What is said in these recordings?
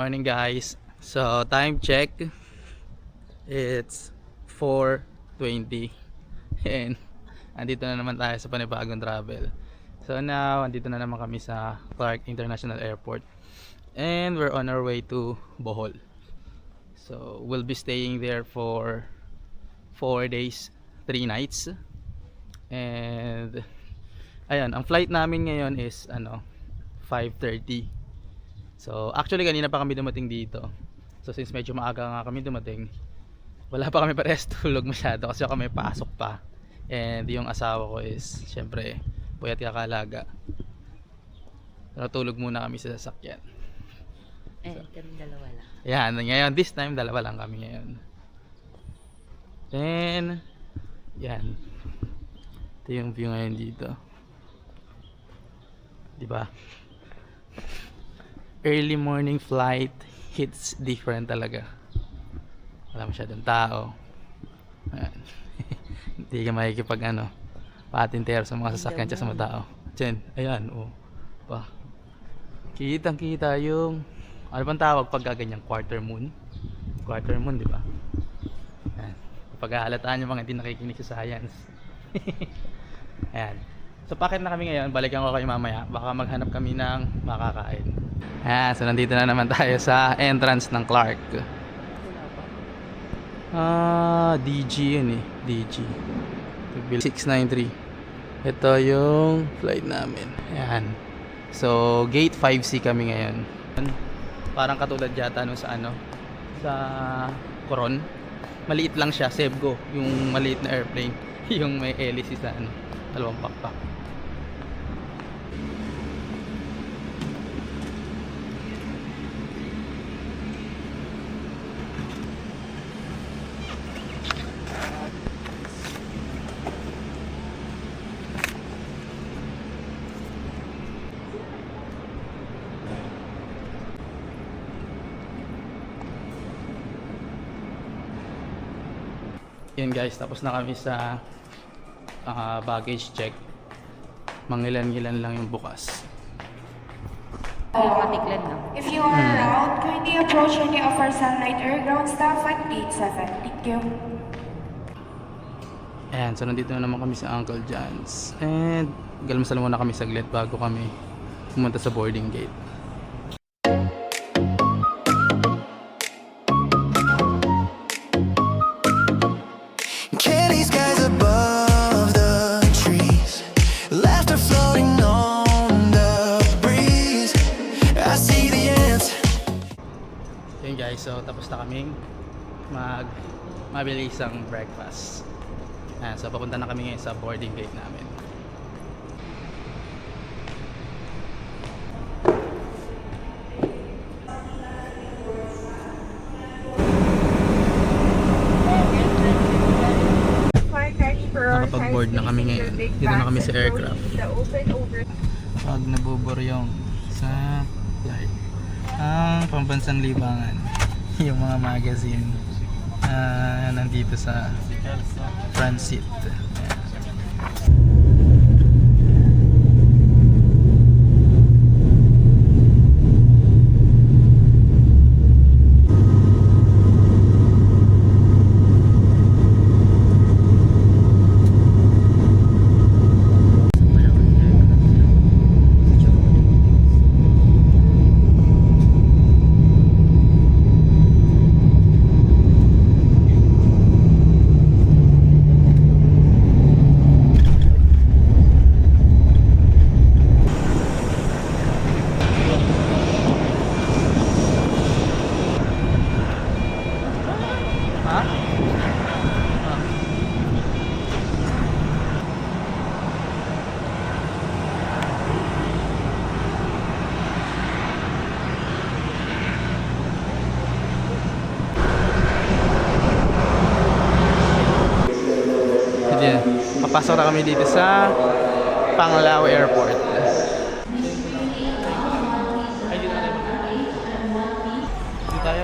morning guys. So time check, it's 4:20 and andito na naman tayo sa panibagong travel. So now, andito na naman kami sa Clark International Airport and we're on our way to Bohol. So we'll be staying there for 4 days 3 nights. And ayun, ang flight namin ngayon is 5:30. So actually kanina pa kami dumating dito. So since medyo maaga nga kami dumating, wala pa kami parehas tulog masyado kasi ako may pasok pa. And yung asawa ko is syempre puyat kakalaga. So tulog muna kami sa sasakyan. Kami dalawa lang. Yan, ngayon this time dalawa lang kami ngayon. Then yan. Ito yung view ngayon dito. 'Di ba? Early morning flight hits different talaga. Wala masyadong tao. Ayan. Hindi ka makikipag patintero sa mga sasakyan sa mga tao. Diyan, ayan, pa. Kitang kita yung ano bang tawag pag ganyang quarter moon? Quarter moon, di ba? Ayan. Paghahalataan yung mga hindi nakikinig sa science. Ayan. So pakit na kami ngayon, balikan ko kayo mamaya. Baka maghanap kami ng makakain. So nandito na naman tayo sa entrance ng Clark. DG yun DG 693. Ito yung flight namin. Ayan. So gate 5C kami ngayon. Parang katulad yata sa sa Coron. Maliit lang siya, Sebgo, yung maliit na airplane. Yung may hélice sa dalawang pakpak. Yan guys, tapos na kami sa baggage check. Mangilan-ngilan lang yung bukas. Matiklan lang. If you are around, kindly approach any of our Sunlight Air ground staff at gate 7. Thank you. Ayan, so nandito na naman kami sa Uncle John's. And galmasal muna kami saglit bago kami pumunta sa boarding gate. So tapos na kaming mabilisang breakfast. So papunta na kami ngayon sa boarding gate namin. Nakapag-board na kami ngayon. Dito na kami sa aircraft. Pag nabuburyong sa flight ang pambansang libangan. Yung mga magazine nandito sa front seat. Papasok na kami dito sa Panglao Airport. Dito tayo.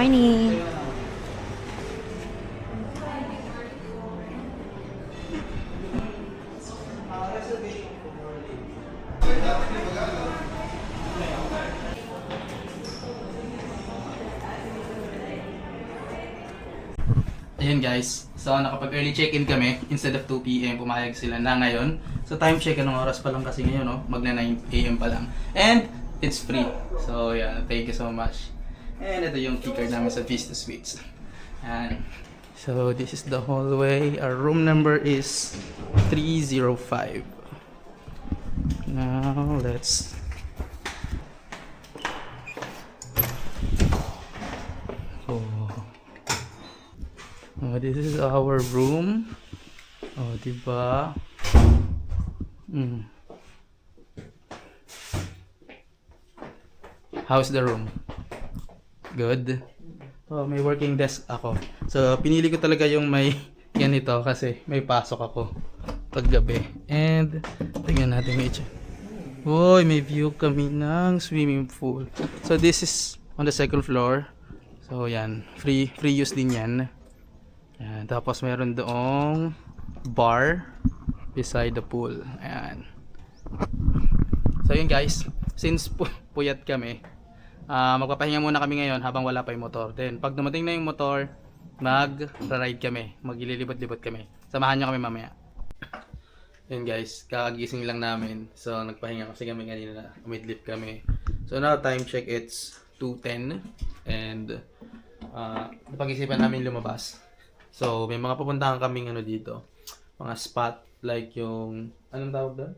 morning. Ayun guys, so nakapag early check-in kami, instead of 2 PM, pumayag sila na ngayon. So time check, anong oras pa lang kasi ngayon, no? Magna 9 AM pa lang. And it's free. So yeah, thank you so much. And ito yung key card namin sa Vista Suites. And so this is the hallway. Our room number is 305. Now let's go. Oh, this is our room. Oh, diba? How's the room? Good? Oh, may working desk ako. So, pinili ko talaga yung may ganito kasi may pasok ako paggabi. And, tingnan natin may check. Uy, may view kami ng swimming pool. So, this is on the second floor. So, yan. Free use din yan. Ayan, tapos meron doong bar beside the pool. Ayan. So yun guys, since puyat kami, magpapahinga muna kami ngayon habang wala pa yung motor. Then pag dumating na yung motor, mag-ride kami, maglilibot-libot kami. Samahan nyo kami mamaya. Yun guys, kakagising lang namin. So nagpahinga kasi kami kanina na umidlip kami. So now time check, it's 2:10 and napag-isipan namin lumabas. So, may mga pupuntahan kaming dito. Mga spot like yung, anong tawag doon?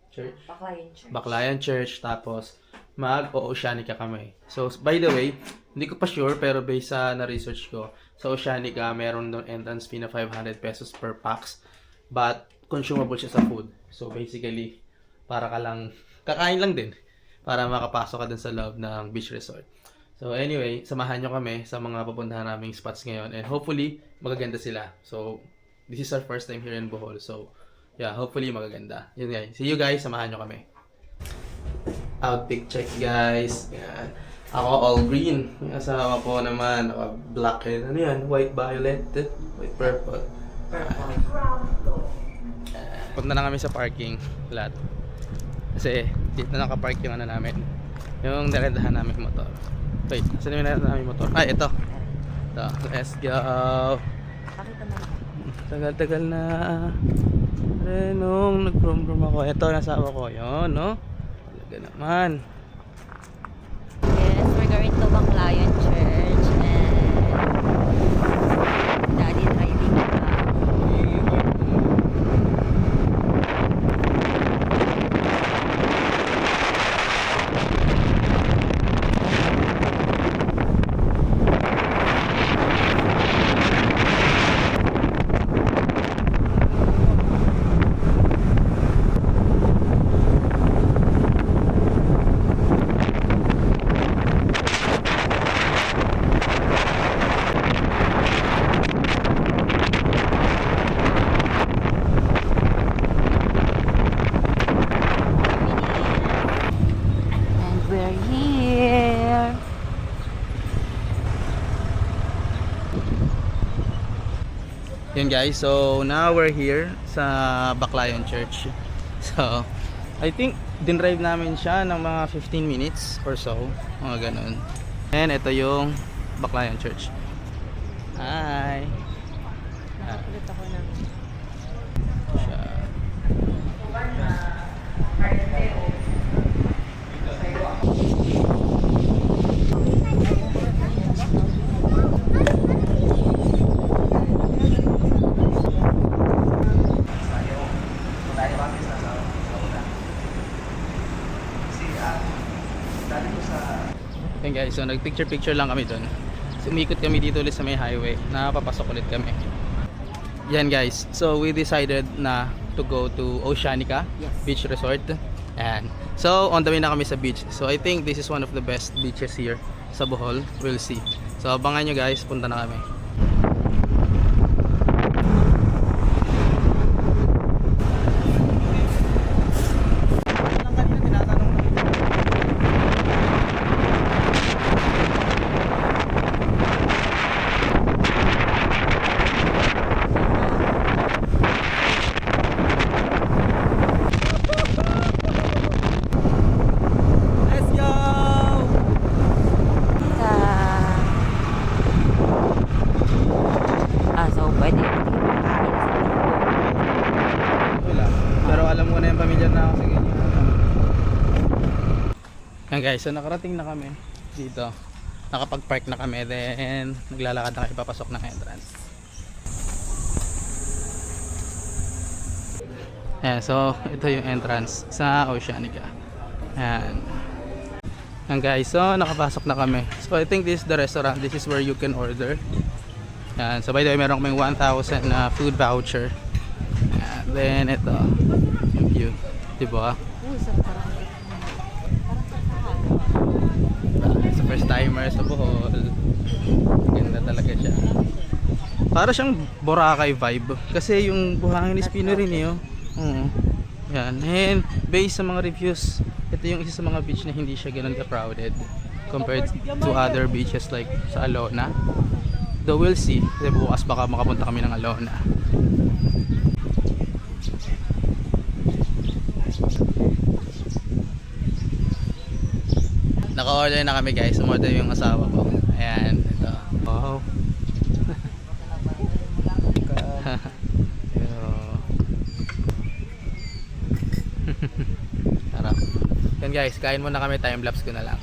Church? Baclayan Church. Baclayan Church. Tapos, mag-Oceanica kami. So, by the way, hindi ko pa sure pero based sa na-research ko, sa Oceanica, meron doon entrance fee na 500 pesos per pax. But, consumable siya sa food. So, basically, para ka lang, kakain lang din. Para makapasok ka dun sa loob ng beach resort. So anyway, samahan nyo kami sa mga pupuntahan naming spots ngayon and hopefully magaganda sila. So this is our first time here in Bohol. So yeah, hopefully magaganda. Yun guys. See you guys, samahan nyo kami. Outfit check guys. Yan. Ako all green. Yung asawa ko naman naka black and ano yan, white violet, white purple. Punta na kami sa parking lot. Kasi dito na naka-park yung ano namin. Yung narendahan namin motor. Wait, saan yung narendahan namin motor? Ay, ito. Ito, let's go. Pakita mo. Tagal-tagal na. Nung nag-prom-prom ako. Ito, nasawa ko. Yun, no? Talaga naman. Yes, we're going to Baclayan Church and Daddy driving na. Yun guys, so now we're here sa Baclayan Church. So, I think dinrive namin siya ng mga 15 minutes or so, mga ganun. And ito yung Baclayan Church. Hi! Nakakulit ako ng Siya. Yun guys, so nagpicture-picture lang kami dun. So, umikot kami dito ulit sa may highway. Napapasok ulit kami. Yan guys, so we decided na to go to Oceanica Beach Resort. And so on the way na kami sa beach. So I think this is one of the best beaches here sa Bohol. We'll see. So abangan nyo guys, punta na kami. guys, so nakarating na kami dito. Nakapag-park na kami, then naglalakad na kami papasok ng entrance. Ayan, so ito yung entrance sa Oceanica. Ayan. Ayan guys, so nakapasok na kami. So I think this is the restaurant. This is where you can order. Ayan, so by the way, meron kaming 1,000 na food voucher. Ayan, then ito yung view, diba? Sa first timer sa Bohol, ganda talaga siya. Para siyang Boracay vibe kasi yung buhangin is Pino rin eh, oh. Yan, and based sa mga reviews, ito yung isa sa mga beach na hindi siya ganun ka-crowded compared to other beaches like sa Alona. Though we'll see, kasi bukas baka makapunta kami ng Alona. Naka-order na kami guys, umorder yung asawa ko. Ayan, ito. Wow. Harap. Yan guys, kain muna kami, time-lapse ko na lang.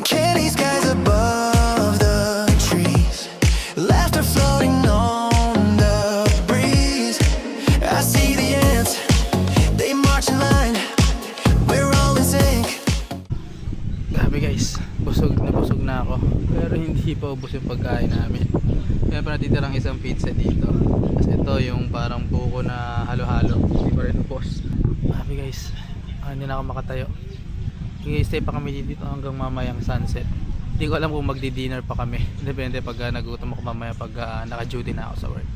Candy skies above the trees, laughter floating on the breeze. I see the ants, they march in line, we're all in sync. Grabe guys, busog na ako. Pero hindi pa ubos yung pagkain namin. Kaya pa natitirang isang pizza dito. Kasi ito yung parang buko na halo-halo. Hindi pa rin ubos. Grabe guys, hindi na ako makatayo. Stay pa kami dito hanggang mamayang sunset. Hindi ko alam kung magdi-dinner pa kami. Depende pag nagutom ako mamaya pag naka-duty na ako sa work.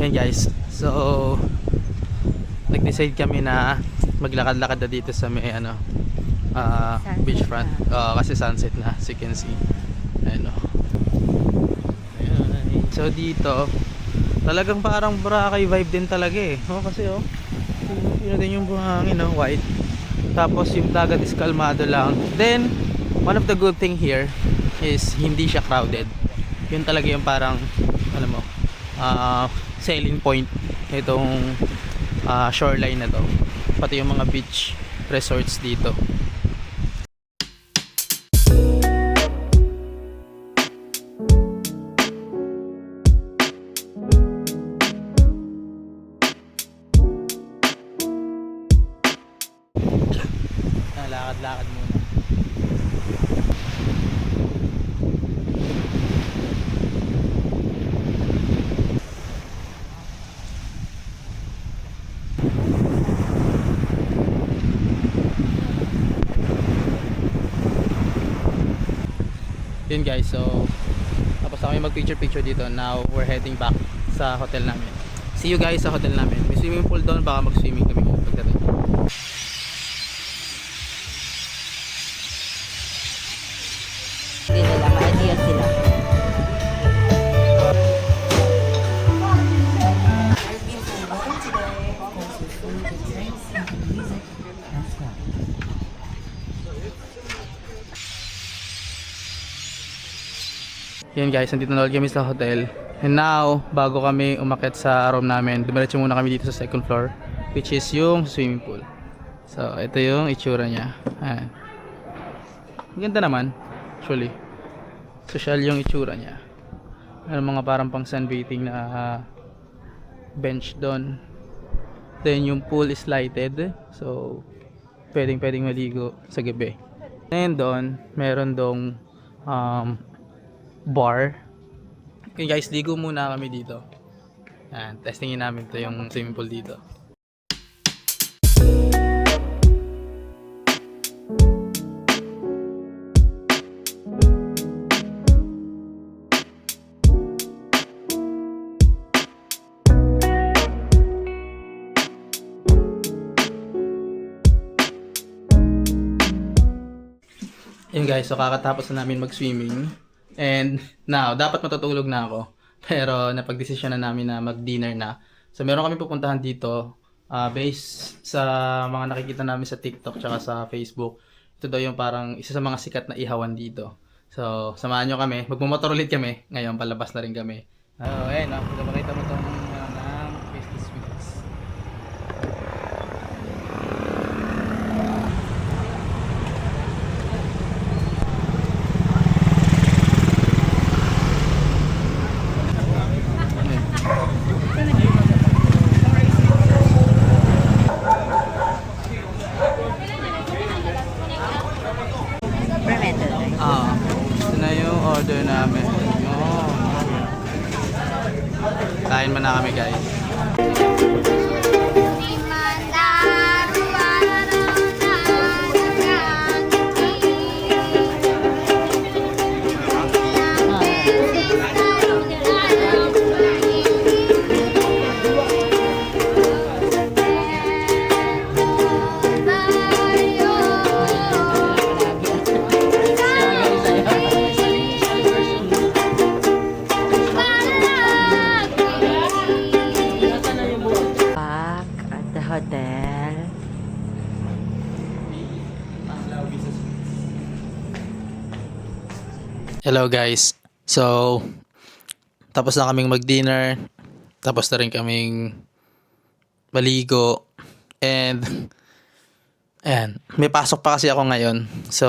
Yan guys, so nag-decide kami na maglakad-lakad na dito sa may beachfront. Kasi sunset na, as you can see. Ayan, oh. Ayan. So dito talagang parang Boracay vibe din talaga eh. Kasi yun din yung buhangin, white. Tapos yung dagat is kalmado lang. Then one of the good thing here is hindi siya crowded. Yun talaga yung parang alam mo, selling point itong shoreline na to. Pati yung mga beach resorts dito. Lakad-lakad muna. Yun guys, so tapos na kami mag picture dito. Now we're heading back sa hotel namin. See you guys sa hotel namin. May swimming pool doon, baka mag swimming kami pagdating. Hindi nila, ma-idea sila. Yan guys, nandito na ulit kami sa hotel. And now, bago kami umakyat sa room namin, dumiretso muna kami dito sa second floor, which is yung swimming pool. So, ito yung itsura niya. Ayan. Maganda naman, actually. Social yung itsura niya. Ano mga parang pang sunbathing na bench doon. Then yung pool is lighted. So, pwedeng maligo sa gabi. And doon, meron dong bar. Okay guys, ligo muna kami dito. Ayan, testingin namin to yung swimming pool dito. Yun guys, so kakatapos na namin mag-swimming. And now, dapat matutulog na ako. Pero napag-desisyon na namin na mag-dinner na. So meron kami pupuntahan dito based sa mga nakikita namin sa TikTok tsaka sa Facebook. Ito daw yung parang isa sa mga sikat na ihawan dito. So samahan nyo kami. Magmumotor ulit kami. Ngayon palabas na rin kami. Ayun, makita mo itong ng Hello guys. So, tapos na kaming mag-dinner. Tapos na rin kaming maligo. And, ayan, may pasok pa kasi ako ngayon. So,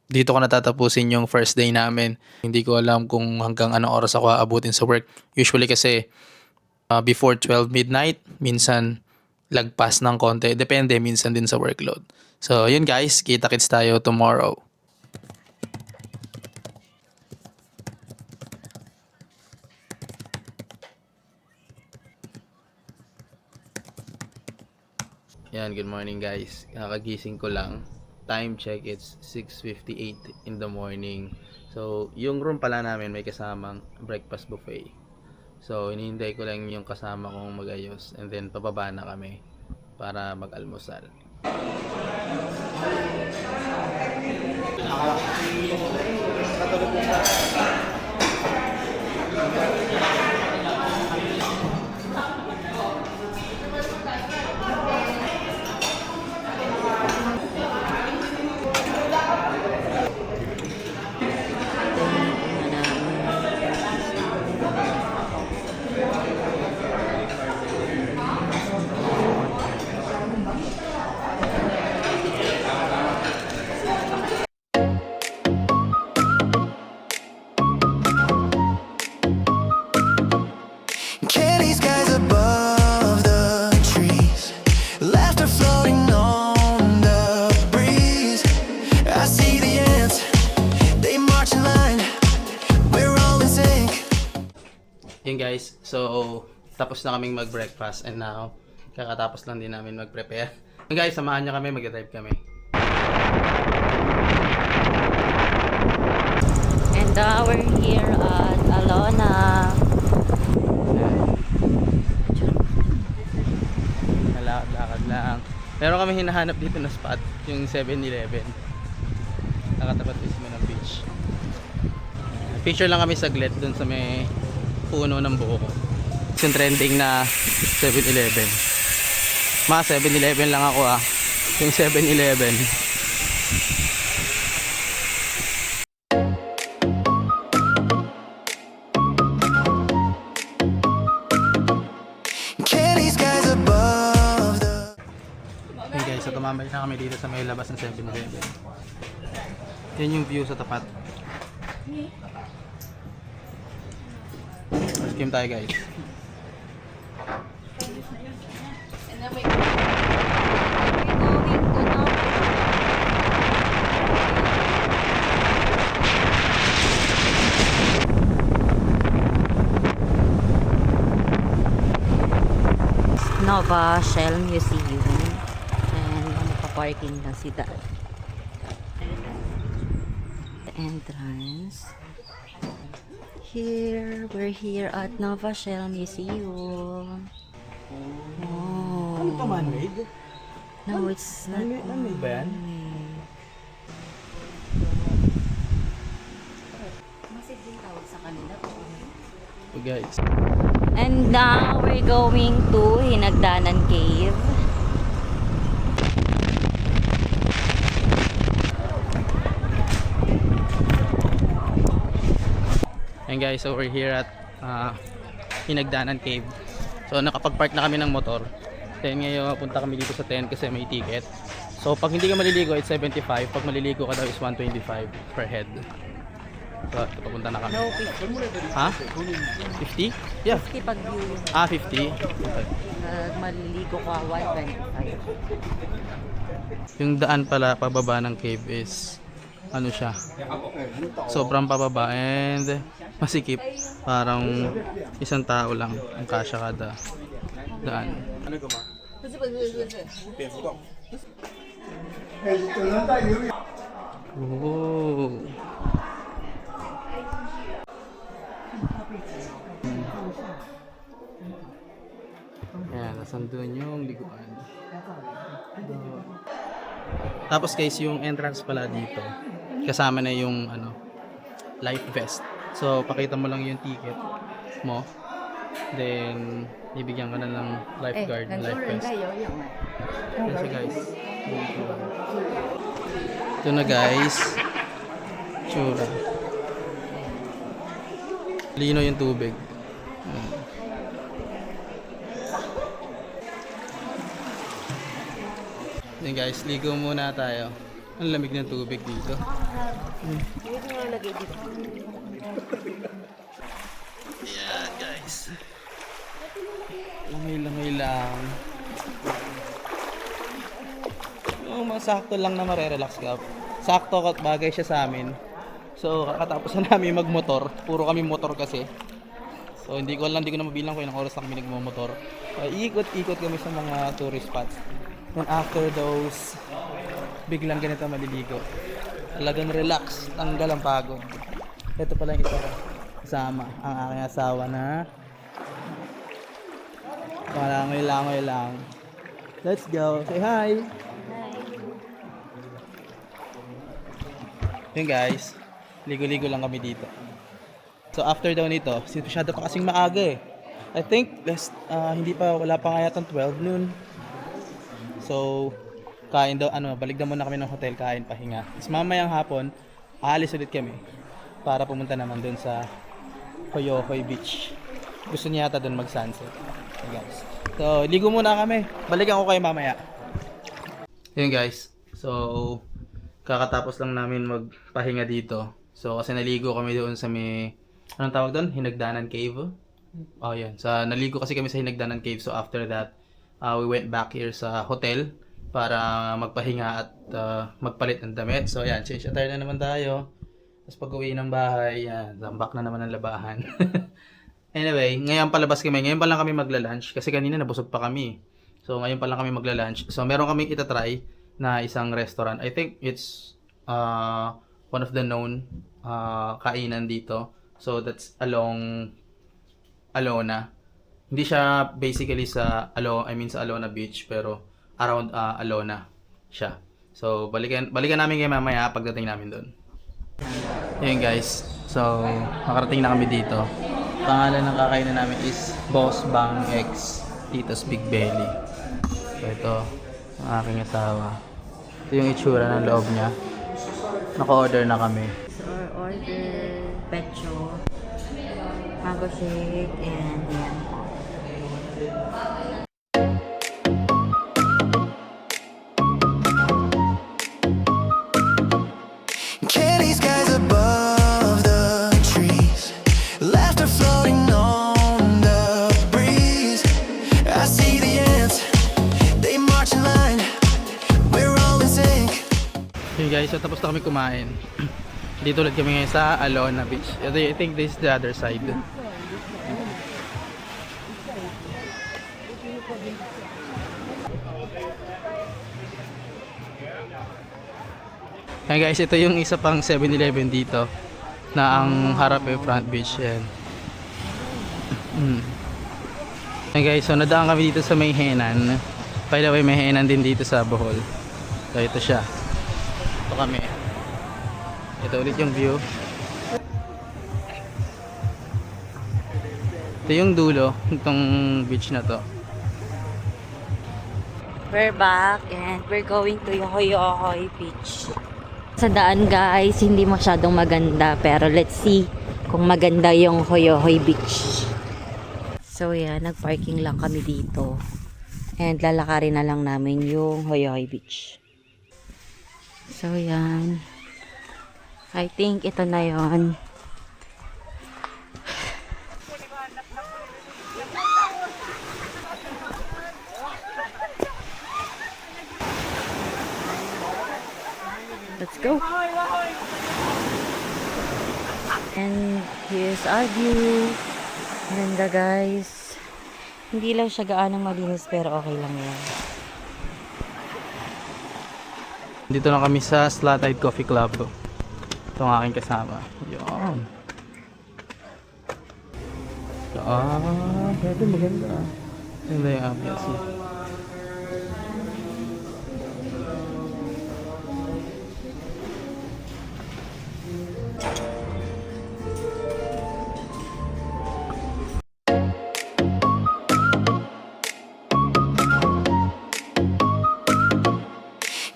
dito ko natatapusin yung first day namin. Hindi ko alam kung hanggang anong oras ako aabutin sa work. Usually kasi, before 12 midnight, minsan lagpas ng konti. Depende, minsan din sa workload. So, yun guys, kita-kits tayo tomorrow. Yan, good morning guys. Kakagising ko lang. Time check, it's 6:58 in the morning. So, yung room pala namin may kasamang breakfast buffet. So, hinihintay ko lang yung kasama kong mag-ayos and then pababa na kami para mag-almusal. Candy skies above the trees, laughter floating on the breeze. I see the ants, they march in line, we're all in sync. Yun guys, so tapos na kaming mag-breakfast and now kakatapos lang din namin mag-prepare. Yun guys, samahan nyo kami, mag-drive kami. And we're here at Alona. Lakad lang. Meron kami hinahanap dito na spot, yung 7-Eleven. Nakatapat mismo ng beach. Picture lang kami saglit dun sa may puno ng buko. Yung trending na 7-Eleven. Mga 7-Eleven lang ako ah. Yung 7-Eleven. Candy skies above the. Okay guys, so tumambay na kami dito sa may labas ng 7-Eleven. Yan yung view sa tapat. Ice cream tayo guys. Nova Shell Museum. And nakaparking na si Dad. The entrance. We're here at Nova Shell Museum. Oh. Ano to, man-made? No, it's not Man-made ba yan? man-made. Masid din tawag sa kanila. So guys. And now we're going to Hinagdanan Cave. And guys, so we're here at Hinagdanan Cave. So nakapag-park na kami ng motor. Then ngayon punta kami dito sa 10 kasi may ticket. So pag hindi ka maliligo it's 75. Pag maliligo ka daw is 125 per head. So papunta na kami. No, 50. Ha? 50? Yeah. 50 pag view. 50? Okay. Maliligo ka, 125. Yung daan pala pababa ng cave is ano siya, sobrang pababa and masikip, parang isang tao lang ang kasya kada daan. Oh. Ayan, nasan doon yung liguan. Tapos guys, yung entrance pala dito, kasama na yung ano, life vest. So, pakita mo lang yung ticket mo. Then, bibigyan ka na ng lifeguard, life vest. Yan siya guys. Ito na guys. Tsura. Lino yung tubig. Yan guys, ligo muna tayo. Ang lamig ng tubig dito. Yan guys. Lamay-lamay lang. Yung masakto lang na marerelax ka. Sakto at bagay siya sa amin. So kakatapos na namin magmotor. Puro kami motor kasi. So hindi ko na mabilang kung ilang oras na kami nagmumotor. Ikot-ikot kami sa mga tourist spots. And after those, biglang ganito maliligo. Talagang relax, tanggal ang pagod. Ito pala yung isa ko kasama, ang aking asawa na langoy lang. Let's go, say hi! Yun guys, ligo-ligo lang kami dito. So after daw nito, masyado pa kasing maaga eh. I think wala pa nga yatang 12 noon. So kain daw, balik na muna kami ng hotel, kain, pahinga. Tapos mamayang hapon, aalis ulit kami para pumunta naman dun sa Hoyohoy Beach. Gusto niya yata dun mag-sunset. So guys, so ligo muna kami. Balikan ko kayo mamaya. Yun guys, so kakatapos lang namin magpahinga dito. So kasi naligo kami doon sa may, anong tawag doon? Hinagdanan Cave. Oh yan, naligo kasi kami sa Hinagdanan Cave. So after that, we went back here sa hotel para magpahinga at magpalit ng damit. So yan, change attire na naman tayo. Tapos pag uwi ng bahay, yan, tambak na naman ang labahan. Anyway, ngayon palabas kami. Ngayon pa lang kami magla-lunch kasi kanina nabusog pa kami. So ngayon pa lang kami magla-lunch. So meron kaming itatry na isang restaurant. I think it's one of the known kainan dito. So that's along Alona. Hindi siya basically sa Alona Beach, pero around Alona siya. So balikan namin kayo mamaya pagdating namin doon. Yun guys. So nakarating na kami dito. Pangalan ng kakainan namin is Boss Bang X Tito's Big Belly. So ito ang aking asawa. Ito yung itsura ng loob niya. Naka-order na kami. So our order, pecho, mango shake, and yan. Candy skies above the trees, laughter floating on the breeze. I see the ants, they march in line, we're all in sync. Okay guys, so tapos na kami kumain. Dito ulit kami ngayon sa Alona Beach. I think this is the other side. Ayan guys, ito yung isa pang 7-Eleven dito na ang harap ay front beach. Ayan. Ayan guys, so nadaan kami dito sa may Henan. By the way, may Henan din dito sa Bohol. So ito siya. Ito kami. Ito ulit yung view. Ito yung dulo itong beach na to. We're back and we're going to Hoyohoy Beach. Sa daan guys, hindi masyadong maganda, pero let's see kung maganda yung Hoyohoy Beach. So yan, nagparking lang kami dito. And lalakarin na lang namin yung Hoyohoy Beach. So yan. I think ito na yon. Let's go. And here's our view. Ganda guys. Hindi lang siya gaano malinis pero okay lang yan. Dito na kami sa Slatite Coffee Club. Ito ang aking kasama. Yun. Ito maganda. Maganda yung ambience.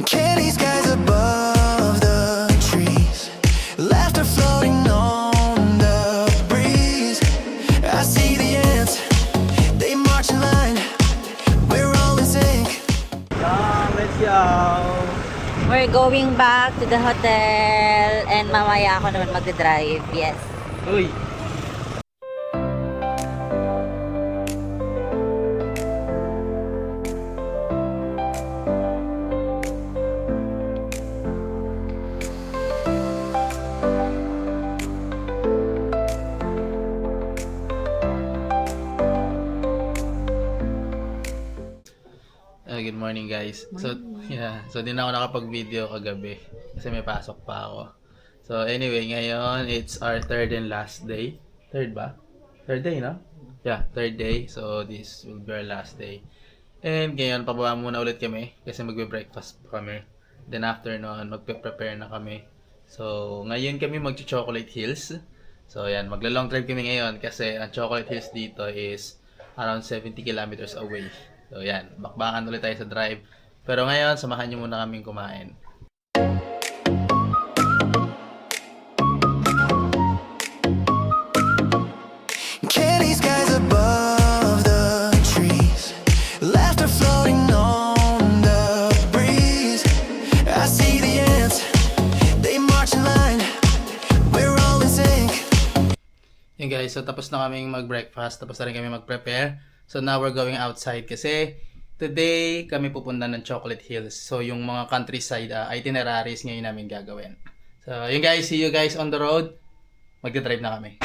Candy skies above the trees, laughter floating on the breeze. Yo! We're going back to the hotel and mamaya ako naman magdadrive. Yes. Uy! Good morning guys. So di na ako nakapag-video kagabi kasi may pasok pa ako. So anyway, ngayon it's our third and last day. Third ba? Third day, no? Yeah, third day. So this will be our last day. And ngayon, pababa muna ulit kami kasi magbe-breakfast pa kami. Then after noon, magpe-prepare na kami. So ngayon kami mag-Chocolate Hills. So yan, magla-long drive kami ngayon kasi ang Chocolate Hills dito is around 70 kilometers away. So yan, bakbakan ulit tayo sa drive. Pero ngayon, samahan nyo muna kaming kumain. Candy skies above the trees, laughter floating on the breeze. I see the ants, they march in line, we're all in sync. Yan guys, so tapos na kaming mag-breakfast, tapos na rin kami mag-prepare. So now we're going outside kasi today kami pupunta ng Chocolate Hills. So yung mga countryside itineraries ngayon namin gagawin. So yun guys, see you guys on the road. Magdadrive na kami.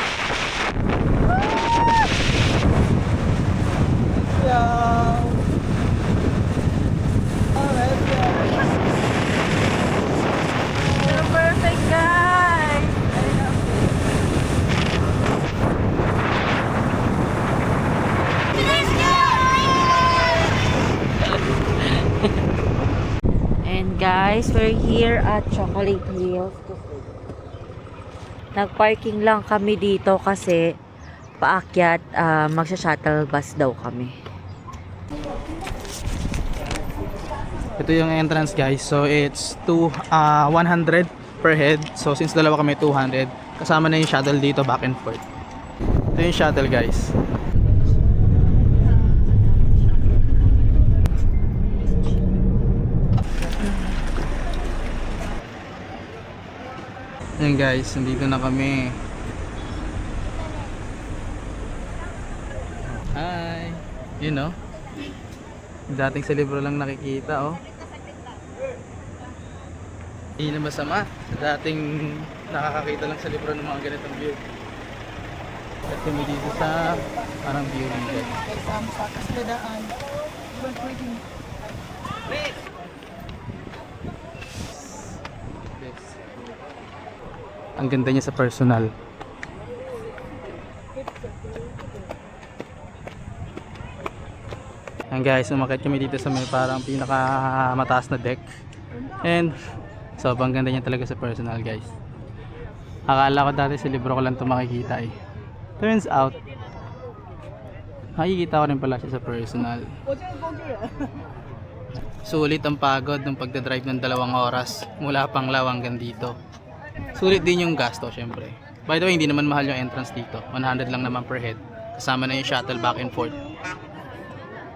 Perfect, guys! And guys, we're here at Chocolate Hills. Nag-parking lang kami dito kasi paakyat, magsha-shuttle bus daw kami. Ito yung entrance guys. So it's 100 per head. So since dalawa kami 200, kasama na yung shuttle dito back and forth. Ito yung shuttle guys. Ayan guys, nandito na kami. Hi! You know? Dating sa libro lang nakikita, oh. Hindi na masama. Dating nakakakita lang sa libro ng mga ganitong view. At kami dito sa parang view region. Sa Kasladaan. Ang ganda niya sa personal. Ayan guys, umakyat kami dito sa may parang pinakamataas na deck. And sobrang ganda niya talaga sa personal guys. Akala ko dati sa libro ko lang ito makikita eh. Turns out, makikita ko rin pala siya sa personal. Sulit ang pagod ng pagdadrive ng 2 oras mula Panglao hanggang dito. Sulit din yung gasto syempre. By the way, hindi naman mahal yung entrance dito. 100 lang naman per head. Kasama na yung shuttle back and forth.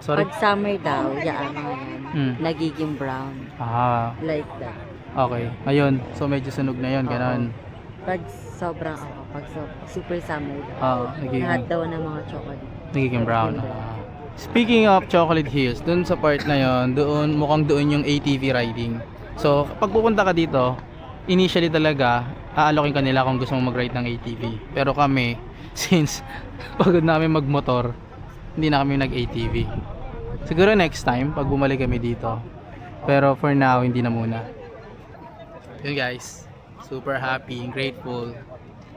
Sorry? Pag summer daw, yan mga yan, nagiging brown. Ah, Like that. okay. Ayun, so medyo sunog na yun, ganon. Pag sobrang super summer daw. Lahat Nagiging, daw ng mga chocolate. nagiging brown. Speaking of Chocolate Hills, dun sa part na yon, mukhang doon yung ATV riding. So, pag pupunta ka dito, initially talaga, aalokin ka nila kung gusto mong mag-ride ng ATV. Pero kami, since pagod namin magmotor, hindi na kami nag-ATV. Siguro next time, pag bumalik kami dito. Pero for now, hindi na muna. Yun guys, super happy and grateful.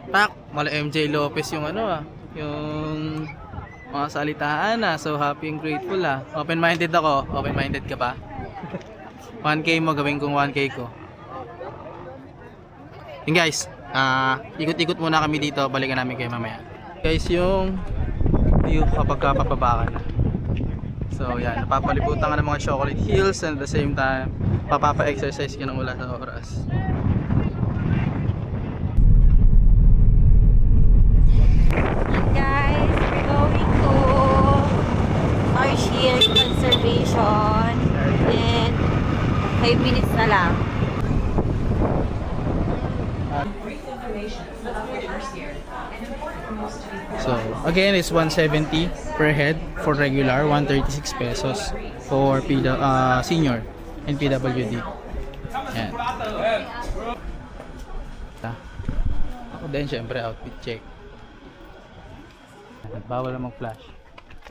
Pak, mala MJ Lopez yung yung mga salitaan So happy and grateful Open-minded ako. Open-minded ka pa? 1K mo, gawin kong 1K ko. Yun guys, ikot-ikot muna kami dito. Balikan namin kayo mamaya. Guys, yung view kapag papababa ka na. So yan, napapalibutan ka ng mga Chocolate Hills and at the same time, papapa-exercise ka ng wala sa oras. Guys, we're going to Marsh Hills Conservation and 5 minutes na lang. So, again, it's 170 per head for regular, 136 pesos for senior and PWD. Yan. Ako din, syempre, outfit check. Bawal na mag-flash.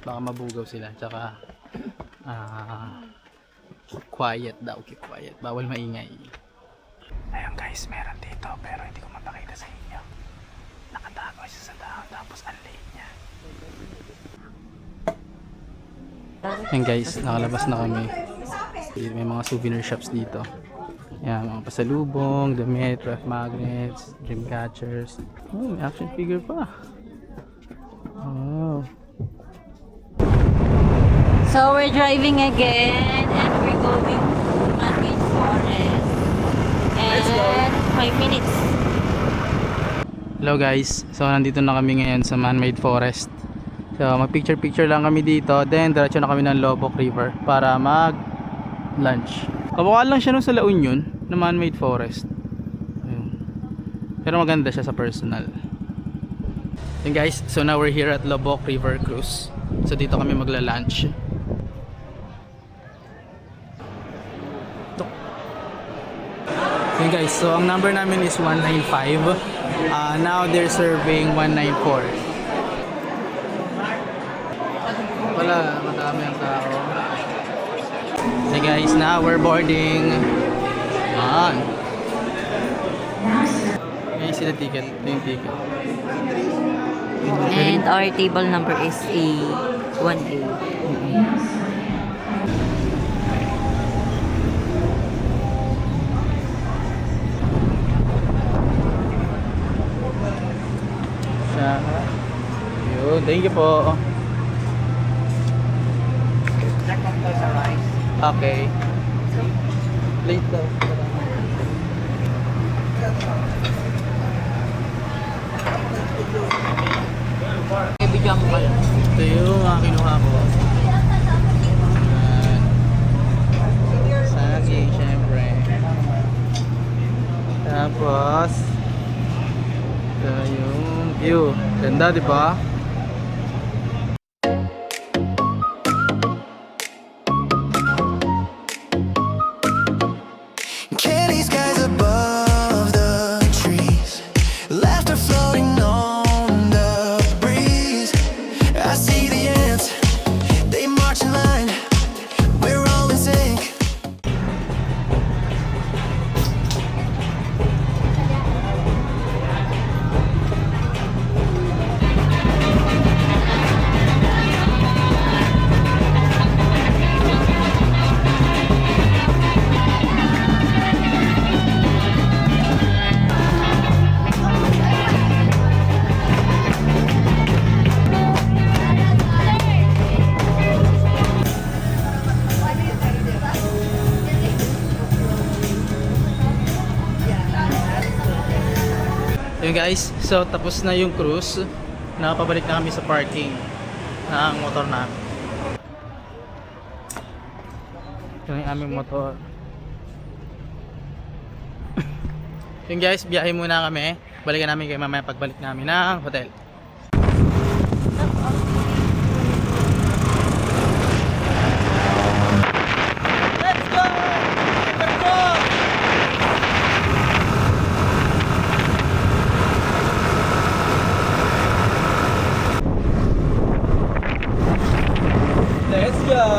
Baka mabugaw sila. Tsaka, quiet daw, keep quiet. Bawal maingay. Ayun guys, meron dito pero hindi ko mapakita sa inyo. Nakatago siya sa dahon tapos ang liit niya. Ayun guys, nakalabas na kami. May mga souvenir shops dito. Yan, mga pasalubong, damit, ref magnets, dream catchers. Oh, may action figure pa. Oh. So we're driving again and we're going to Manmade Forest. And 5 minutes. Hello guys, so nandito na kami ngayon sa Man-Made Forest. So mag picture lang kami dito, then diretso na kami ng Lobok River para mag lunch. Kamukha lang siya nung sa La Union na Man-Made Forest. Ayun. Pero maganda siya sa personal. Then guys, so now we're here at Lobok River Cruise. So dito kami magla-lunch. Okay guys, so ang number namin is 195. Now they're serving 194. Wala, madami ang tao. Okay guys, now we're boarding. Yan. Okay, see the ticket. Ito yung ticket. And our table number is A1A. Yun, thank you po. Okay. Late daw. Ibigyan ko pala. Ito yung mga kinuha ko. Saging, syempre. Tapos ito yung view. Ganda, di ba? Candy skies above the trees, laughter floating on the breeze. I see the ants, they march in line. We're all in sync. Yun guys, so tapos na yung cruise. Nakapabalik na kami sa parking ng motor namin. Ito yung aming motor. Yun guys, biyahe muna kami. Balikan namin kayo mamaya pagbalik namin ng hotel. Let's go! Let's go! Let's go!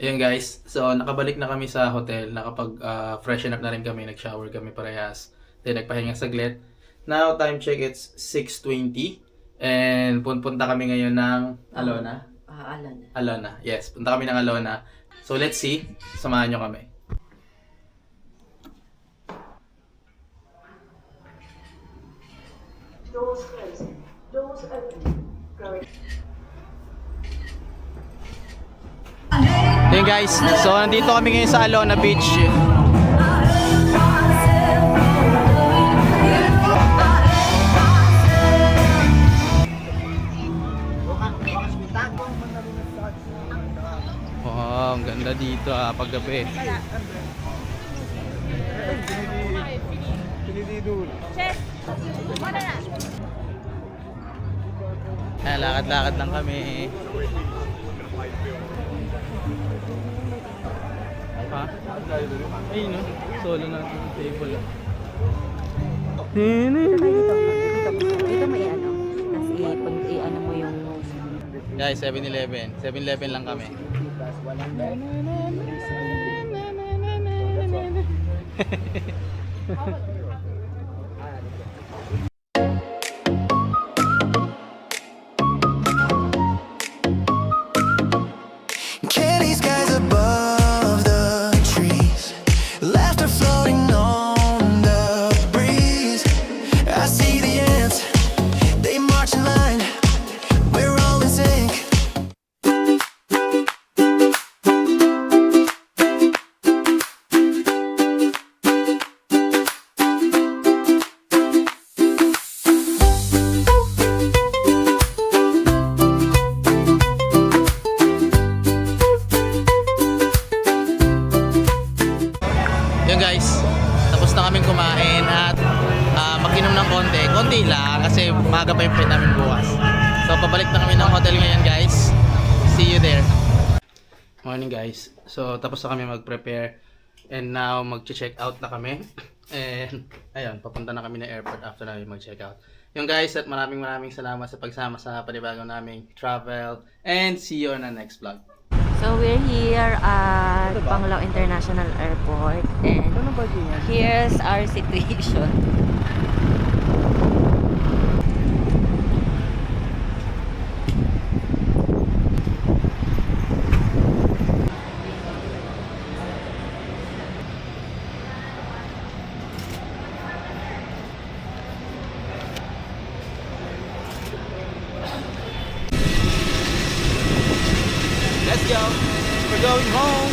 Ayun guys, so nakabalik na kami sa hotel, nakapag freshen up na rin kami, nag-shower kami parehas, then nagpahinga saglit. Now time check, it's 6:20 and punta kami ngayon ng Alona. Alona. Alona, yes, punta kami ng Alona. So let's see, samahan nyo kami. Doors closing. Doors opening. Going. Ayun guys, so nandito kami ngayon sa Alona Beach. Wow, ang ganda dito paggabi. Lakad-lakad lang kami. Ha? Ayun no, solo natin yung table. Dito may ano. Tapos i-ano mo yung... Guys, 7-Eleven. 7-Eleven lang kami. Candy skies above the trees, laughter floating on the breeze. I see the ants, they march in line. We're all in sync. Yun guys, tapos na kaming kumain at mag-inom ng konti lang kasi maaga pa yung flight namin bukas. So pabalik na kami ng hotel ngayon guys. See you there. Morning guys, so tapos na kami mag-prepare and now mag-check out na kami. And ayun, papunta na kami ng airport after namin mag-check out. Yung guys, at maraming salamat sa pagsama sa panibagong naming travel and see you on the next vlog. So we're here at Panglao International Airport and here's our situation. Let's go! We're going home!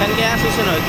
Saan kaya susunod?